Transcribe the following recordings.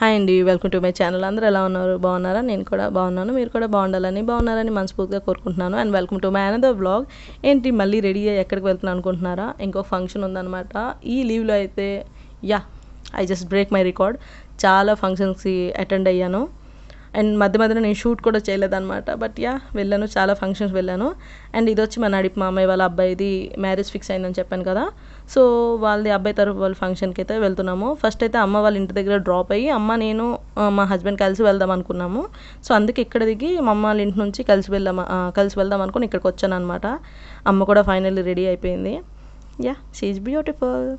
Hi అండి, welcome to my channel. అందరూ ఎలా ఉన్నారు? బాగున్నారా? నేను కూడా బాగున్నాను. మీరు కూడా బాగున్నారని మనస్ఫూర్తిగా కోరుకుంటున్నాను. And welcome to my another vlog. ఏంటి మళ్ళీ రెడీ అయ్యి ఎక్కడికి వెళ్తున్నాను అనుకుంటున్నారా? ఇంకో ఫంక్షన్ ఉందన్నమాట. ఈ లీవ్లో అయితే I just break my record. చాలా ఫంక్షన్స్కి అటెండ్ అయ్యాను. అండ్ మధ్యలో నేను షూట్ కూడా చేయలేదన్నమాట. బట్ వెళ్ళాను, చాలా ఫంక్షన్స్ వెళ్ళాను. అండ్ ఇది వచ్చి మా నడిపి మామయ్య వాళ్ళ అబ్బాయిది మ్యారేజ్ ఫిక్స్ అయిందని చెప్పాను కదా. సో వాళ్ళది అబ్బాయి తరఫు వాళ్ళ ఫంక్షన్కి అయితే వెళ్తున్నాము. ఫస్ట్ అయితే అమ్మ వాళ్ళ ఇంటి దగ్గర డ్రాప్ అయ్యి నేను మా హస్బెండ్ కలిసి వెళ్దాం అనుకున్నాము. సో అందుకే ఇక్కడ దిగి మా అమ్మ వాళ్ళ ఇంటి నుంచి కలిసి వెళ్దాం అనుకుని ఇక్కడికి వచ్చాను అనమాట. అమ్మ కూడా ఫైనల్లీ రెడీ అయిపోయింది. She is beautiful.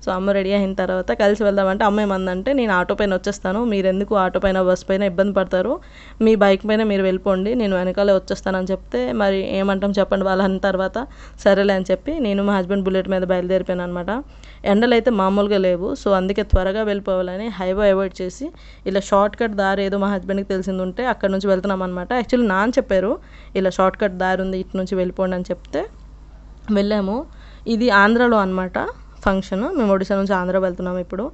సో అమ్మ రెడీ అయిన తర్వాత కలిసి వెళ్దామంటే అమ్మ ఏమందంటే, నేను ఆటో పైన వచ్చేస్తాను, మీరు ఎందుకు ఆటో పైన బస్ పైన ఇబ్బంది పడతారు, మీ బైక్ పైన మీరు వెళ్ళిపోండి, నేను వెనకాలే వచ్చేస్తానని చెప్తే మరి ఏమంటాం చెప్పండి వాళ్ళు అన్న తర్వాత సరేలే అని చెప్పి నేను మా హస్బెండ్ బుల్లెట్ మీద బయలుదేరిపోయాను అనమాట. ఎండలు అయితే మామూలుగా లేవు. సో అందుకే త్వరగా వెళ్ళిపోవాలని హైవే అవాయిడ్ చేసి ఇలా షార్ట్ కట్ దారి ఏదో మా హస్బెండ్కి తెలిసింది ఉంటే అక్కడ నుంచి వెళ్తున్నాం అనమాట. యాక్చువల్లీ నాన్న చెప్పారు ఇలా షార్ట్ కట్ దారి ఉంది, ఇటు నుంచి వెళ్ళిపోండి అని చెప్తే వెళ్ళాము. ఇది ఆంధ్రాలో అనమాట ఫంక్షన్. మేము ఒడిశా నుంచి ఆంధ్ర వెళ్తున్నాము ఇప్పుడు.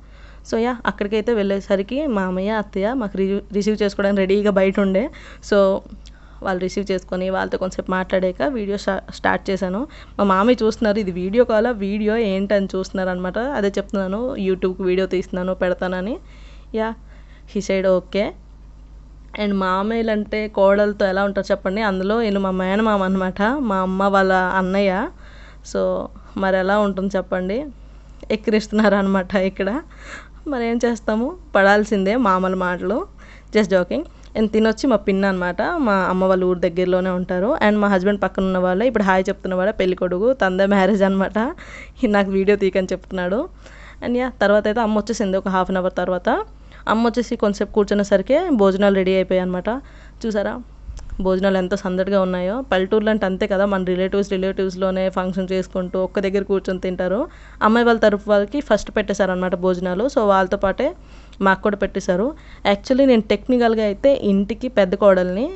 సో అక్కడికైతే వెళ్ళేసరికి మా అమ్మయ్య అత్తయ్య మాకు రిసీవ్ చేసుకోవడానికి రెడీగా బయట ఉండే. సో వాళ్ళు రిసీవ్ చేసుకొని వాళ్ళతో కొంచెంసేపు మాట్లాడాక వీడియో స్టార్ట్ చేశాను. మా మామయ్య చూస్తున్నారు, ఇది వీడియో కాలా వీడియో ఏంటని చూస్తున్నారు అనమాట. అదే చెప్తున్నాను, యూట్యూబ్కి వీడియో తీస్తున్నాను పెడతానని. He side okay. అండ్ మామయ్యలు అంటే కోడలతో ఎలా ఉంటారు చెప్పండి. అందులో వీళ్ళు మా మేనమామ అనమాట, మా అమ్మ వాళ్ళ అన్నయ్య. సో మరి ఎలా ఉంటుంది చెప్పండి. ఎక్కిరిస్తున్నారు అనమాట ఇక్కడ. మరి ఏం చేస్తాము, పడాల్సిందే మామూలు మాటలు. Just joking. అండ్ తినొచ్చి మా పిన్న అనమాట, మా అమ్మ వాళ్ళ ఊరు దగ్గరలోనే ఉంటారు. అండ్ మా హస్బెండ్ పక్కన ఉన్న వాళ్ళే ఇప్పుడు హాయ్ చెప్తున్న వాళ్ళే పెళ్లి కొడుకు, తందే మ్యారేజ్ అనమాట. నాకు వీడియో తీయకని చెప్తున్నాడు. అండ్ తర్వాత అయితే అమ్మ వచ్చేసింది ఒక హాఫ్ అన్ అవర్ తర్వాత. అమ్మ వచ్చేసి కొంచెంసేపు కూర్చునేసరికి భోజనాలు రెడీ అయిపోయాయి అనమాట. చూసారా భోజనాలు ఎంత సందడిగా ఉన్నాయో. పల్లెటూర్లు అంటే అంతే కదా, మన రిలేటివ్స్లోనే ఫంక్షన్ చేసుకుంటూ ఒక్క దగ్గర కూర్చొని తింటారు. అమ్మాయి వాళ్ళ తరఫు వాళ్ళకి ఫస్ట్ పెట్టేశారనమాట భోజనాలు. సో వాళ్ళతో పాటే మాకు కూడా పెట్టేశారు. యాక్చువల్లీ నేను టెక్నికల్గా అయితే ఇంటికి పెద్ద కోడల్ని,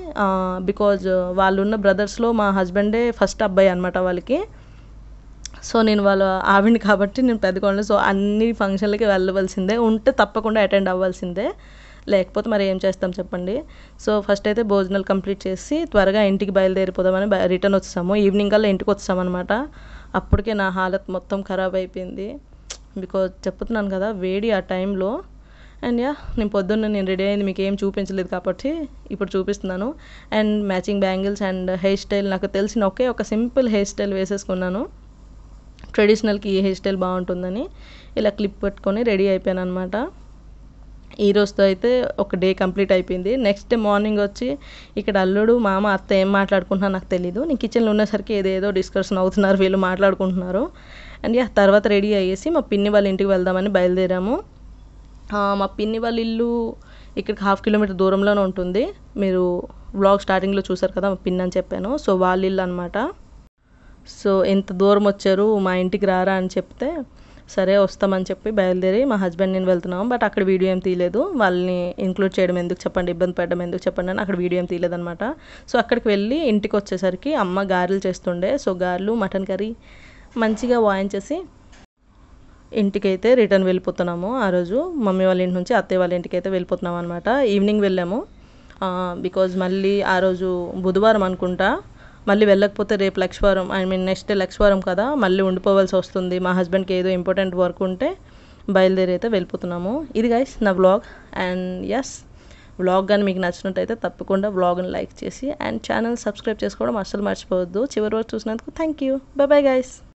బికాజ్ వాళ్ళు ఉన్న బ్రదర్స్లో మా హస్బెండే ఫస్ట్ అబ్బాయి అనమాట వాళ్ళకి. సో నేను వాళ్ళ ఆవిడని కాబట్టి నేను పెద్ద కోడలు. సో అన్ని ఫంక్షన్లకి వెళ్ళవలసిందే, ఉంటే తప్పకుండా అటెండ్ అవ్వాల్సిందే, లేకపోతే మరి ఏం చేస్తాం చెప్పండి. సో ఫస్ట్ అయితే భోజనాలు కంప్లీట్ చేసి త్వరగా ఇంటికి బయలుదేరిపోదామని రిటర్న్ వచ్చేసాము. ఈవినింగ్ కల్లా ఇంటికి వచ్చామన్నమాట. అప్పటికే నా హాలత్ మొత్తం ఖరాబ్ అయిపోయింది. బికాజ్ చెప్తున్నాను కదా వేడి ఆ టైంలో. అండ్ నేను పొద్దున్న నేను రెడీ అయింది మీకు ఏం చూపించలేదు కాబట్టి ఇప్పుడు చూపిస్తున్నాను. And matching bangles and hair style నాకు తెలిసిన ఒక సింపుల్ హెయిర్ స్టైల్ వేసేసుకున్నాను. ట్రెడిషనల్కి ఈ హెయిర్ స్టైల్ బాగుంటుందని ఇలా క్లిప్ పెట్టుకొని రెడీ అయిపోయాను అనమాట. ఈ రోజుతో అయితే ఒక డే కంప్లీట్ అయిపోయింది. నెక్స్ట్ డే మార్నింగ్ వచ్చి ఇక్కడ అల్లుడు మామ అత్త ఏం మాట్లాడుకుంటున్నా నాకు తెలీదు. నేను కిచెన్లో ఉన్నసరికి ఏదేదో డిస్కషన్ అవుతున్నారు, వీళ్ళు మాట్లాడుకుంటున్నారు. అండ్ తర్వాత రెడీ అయ్యేసి మా పిన్ని వాళ్ళ ఇంటికి వెళ్దామని బయలుదేరాము. మా పిన్ని వాళ్ళ ఇల్లు ఇక్కడికి 1/2 కిలోమీటర్ దూరంలోనే ఉంటుంది. మీరు వ్లాగ్ స్టార్టింగ్లో చూసారు కదా మా పిన్ని అని చెప్పాను. సో వాళ్ళ ఇల్లు అనమాట. సో ఎంత దూరం వచ్చారు మా ఇంటికి రారా అని చెప్తే సరే వస్తామని చెప్పి బయలుదేరి మా హస్బెండ్ నేను వెళ్తున్నాము. బట్ అక్కడ వీడియో ఏం తీయలేదు, వాళ్ళని ఇంక్లూడ్ చేయడం ఎందుకు చెప్పండి, ఇబ్బంది పెట్టడం ఎందుకు చెప్పండి అని అక్కడ వీడియో ఏం తీయలేదనమాట. సో అక్కడికి వెళ్ళి ఇంటికి వచ్చేసరికి అమ్మ గారెలు చేస్తుండే. సో గారెలు మటన్ కర్రీ మంచిగా వాయించేసి ఇంటికైతే రిటర్న్ వెళ్ళిపోతున్నాము. ఆ రోజు మమ్మీ వాళ్ళ ఇంటి నుంచి అత్తయ్య వాళ్ళ ఇంటికి అయితే వెళ్ళిపోతున్నాం అనమాట. ఈవినింగ్ వెళ్ళాము. బికాజ్ మళ్ళీ ఆ రోజు బుధవారం అనుకుంటా, మళ్ళీ వెళ్ళకపోతే రేపు లక్షవారం, నెక్స్ట్ డే లక్షవారం కదా, మళ్ళీ ఉండిపోవాల్సి వస్తుంది. మా హస్బెండ్కి ఏదో ఇంపార్టెంట్ వర్క్ ఉంటే బయలుదేరి అయితే వెళ్ళిపోతున్నాము. ఇది గైస్ నా వ్లాగ్. అండ్ వ్లాగ్ కానీ మీకు నచ్చినట్టయితే తప్పకుండా వ్లాగ్ని లైక్ చేసి అండ్ ఛానల్ సబ్స్క్రైబ్ చేసుకోవడం అస్సలు మర్చిపోవద్దు. చివరి వరకు చూసినందుకు thank you. By bye guys.